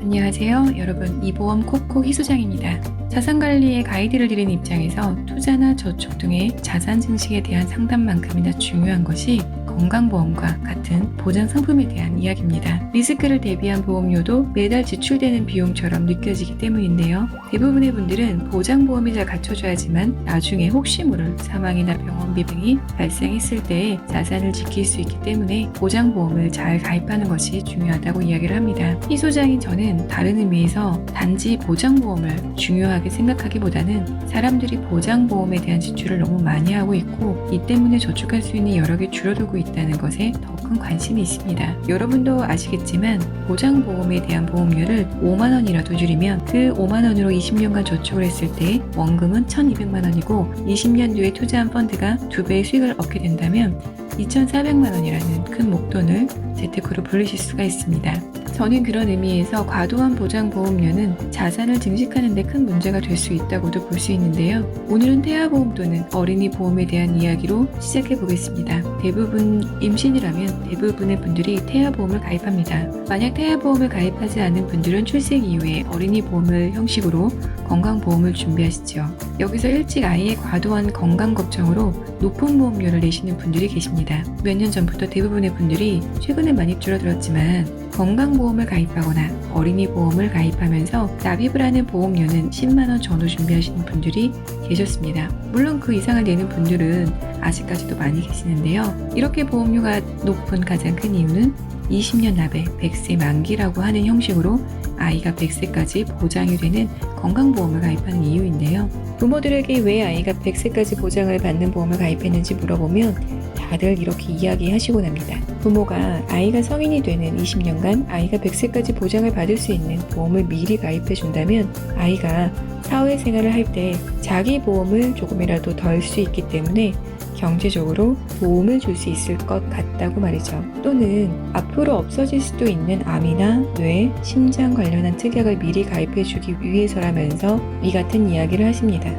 안녕하세요. 여러분, 이보험 코코 희소장입니다. 자산관리에 가이드를 드리는 입장에서 투자나 저축 등의 자산 증식에 대한 상담만큼이나 중요한 것이 건강보험과 같은 보장 상품에 대한 이야기입니다. 리스크를 대비한 보험료도 매달 지출되는 비용처럼 느껴지기 때문인데요. 대부분의 분들은 보장보험이 잘 갖춰져야지만 나중에 혹시 모를 사망이나 병원비 등이 발생했을 때에 자산을 지킬 수 있기 때문에 보장보험을 잘 가입하는 것이 중요하다고 이야기를 합니다. 희소장인 저는 다른 의미에서 단지 보장보험을 중요하게 생각하기보다는 사람들이 보장보험에 대한 지출을 너무 많이 하고 있고 이 때문에 저축할 수 있는 여력이 줄어들고 있다는 것에 더 큰 관심이 있습니다. 여러분도 아시겠지만 보장보험에 대한 보험료를 5만원이라도 줄이면 그 5만원으로 20년간 저축을 했을 때 원금은 1200만원이고 20년 뒤에 투자한 펀드가 2배의 수익을 얻게 된다면 2400만원이라는 큰 목돈을 재테크로 불리실 수가 있습니다. 저는 그런 의미에서 과도한 보장보험료는 자산을 증식하는 데 큰 문제가 될 수 있다고도 볼 수 있는데요. 오늘은 태아보험 또는 어린이 보험에 대한 이야기로 시작해 보겠습니다. 대부분 임신이라면 대부분의 분들이 태아보험을 가입합니다. 만약 태아보험을 가입하지 않은 분들은 출생 이후에 어린이 보험을 형식으로 건강보험을 준비하시죠. 여기서 일찍 아이의 과도한 건강 걱정으로 높은 보험료를 내시는 분들이 계십니다. 몇 년 전부터 대부분의 분들이 최근에 많이 줄어들었지만 건강보험을 가입하거나 어린이 보험을 가입하면서 납입을 하는 보험료는 10만원 전후 준비하시는 분들이 계셨습니다. 물론 그 이상을 내는 분들은 아직까지도 많이 계시는데요. 이렇게 보험료가 높은 가장 큰 이유는 20년 납에 100세 만기라고 하는 형식으로 아이가 100세까지 보장이 되는 건강보험을 가입하는 이유인데요. 부모들에게 왜 아이가 100세까지 보장을 받는 보험을 가입했는지 물어보면 다들 이렇게 이야기하시곤 합니다. 부모가 아이가 성인이 되는 20년간 아이가 100세까지 보장을 받을 수 있는 보험을 미리 가입해 준다면 아이가 사회생활을 할 때 자기 보험을 조금이라도 덜 수 있기 때문에 경제적으로 도움을 줄 수 있을 것 같다고 말이죠. 또는 앞으로 없어질 수도 있는 암이나 뇌, 심장 관련한 특약을 미리 가입해주기 위해서라면서 이 같은 이야기를 하십니다.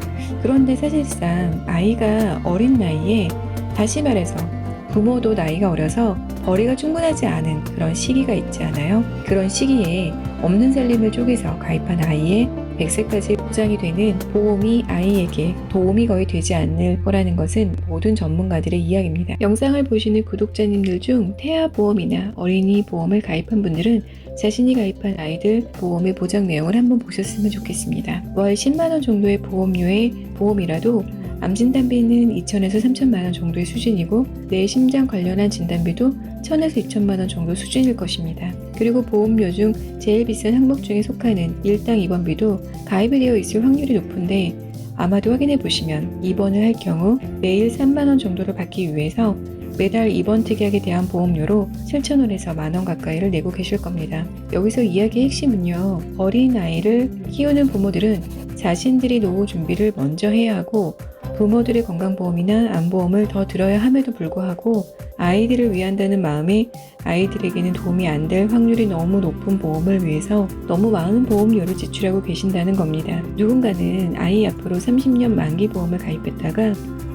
그런데 사실상 아이가 어린 나이에 다시 말해서 부모도 나이가 어려서 벌이가 충분하지 않은 그런 시기가 있지 않아요? 그런 시기에 없는 살림을 쪼개서 가입한 아이의 100세까지 보장이 되는 보험이 아이에게 도움이 거의 되지 않을 거라는 것은 모든 전문가들의 이야기입니다. 영상을 보시는 구독자님들 중 태아보험이나 어린이 보험을 가입한 분들은 자신이 가입한 아이들 보험의 보장 내용을 한번 보셨으면 좋겠습니다. 월 10만원 정도의 보험료의 보험이라도 암 진단비는 2천에서 3천만원 정도의 수준이고 뇌 심장 관련한 진단비도 1,000에서 2천만원 정도 수준일 것입니다. 그리고 보험료 중 제일 비싼 항목 중에 속하는 일당 입원비도 가입이 되어 있을 확률이 높은데 아마도 확인해 보시면 입원을 할 경우 매일 3만원 정도를 받기 위해서 매달 입원 특약에 대한 보험료로 7,000원에서 만원 가까이를 내고 계실 겁니다. 여기서 이야기의 핵심은요. 어린 아이를 키우는 부모들은 자신들이 노후 준비를 먼저 해야 하고 부모들의 건강보험이나 암보험을 더 들어야 함에도 불구하고 아이들을 위한다는 마음에 아이들에게는 도움이 안 될 확률이 너무 높은 보험을 위해서 너무 많은 보험료를 지출하고 계신다는 겁니다. 누군가는 아이 앞으로 30년 만기 보험을 가입했다가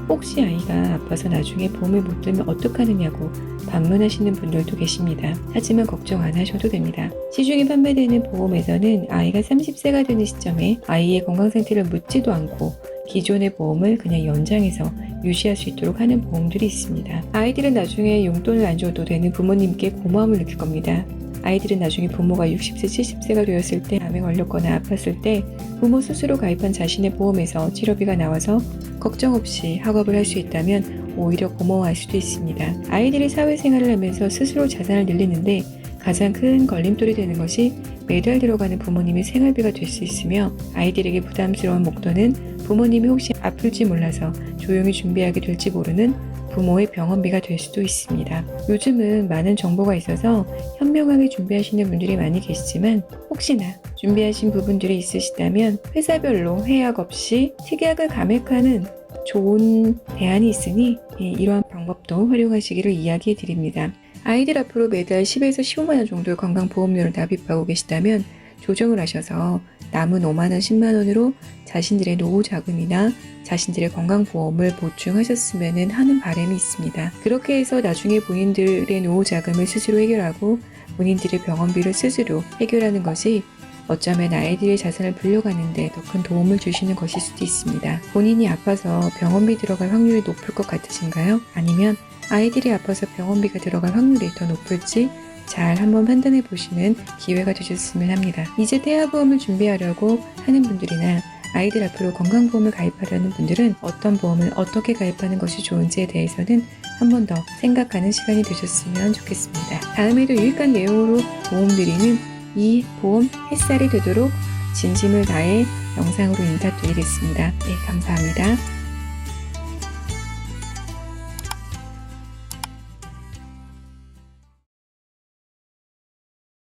혹시 아이가 아파서 나중에 보험을 못 들면 어떡하느냐고 반문하시는 분들도 계십니다. 하지만 걱정 안 하셔도 됩니다. 시중에 판매되는 보험에서는 아이가 30세가 되는 시점에 아이의 건강 상태를 묻지도 않고 기존의 보험을 그냥 연장해서 유지할 수 있도록 하는 보험들이 있습니다. 아이들은 나중에 용돈을 안 줘도 되는 부모님께 고마움을 느낄 겁니다. 아이들은 나중에 부모가 60세, 70세가 되었을 때 암에 걸렸거나 아팠을 때 부모 스스로 가입한 자신의 보험에서 치료비가 나와서 걱정 없이 학업을 할 수 있다면 오히려 고마워할 수도 있습니다. 아이들이 사회생활을 하면서 스스로 자산을 늘리는데 가장 큰 걸림돌이 되는 것이 매달 들어가는 부모님의 생활비가 될 수 있으며 아이들에게 부담스러운 목돈은 부모님이 혹시 아플지 몰라서 조용히 준비하게 될지 모르는 부모의 병원비가 될 수도 있습니다. 요즘은 많은 정보가 있어서 현명하게 준비하시는 분들이 많이 계시지만 혹시나 준비하신 부분들이 있으시다면 회사별로 해약 없이 특약을 감액하는 좋은 대안이 있으니 이러한 방법도 활용하시기를 이야기해 드립니다. 아이들 앞으로 매달 10에서 15만원 정도의 건강보험료를 납입하고 계시다면 조정을 하셔서 남은 5만원, 10만원으로 자신들의 노후 자금이나 자신들의 건강보험을 보충하셨으면 하는 바람이 있습니다. 그렇게 해서 나중에 본인들의 노후 자금을 스스로 해결하고 본인들의 병원비를 스스로 해결하는 것이 어쩌면 아이들의 자산을 불려가는데 더 큰 도움을 주시는 것일 수도 있습니다. 본인이 아파서 병원비 들어갈 확률이 높을 것 같으신가요? 아니면 아이들이 아파서 병원비가 들어갈 확률이 더 높을지 잘 한번 판단해 보시는 기회가 되셨으면 합니다. 이제 태아보험을 준비하려고 하는 분들이나 아이들 앞으로 건강보험을 가입하려는 분들은 어떤 보험을 어떻게 가입하는 것이 좋은지에 대해서는 한 번 더 생각하는 시간이 되셨으면 좋겠습니다. 다음에도 유익한 내용으로 도움드리는 이 보험 햇살이 되도록 진심을 다해 영상으로 인사드리겠습니다. 네, 감사합니다.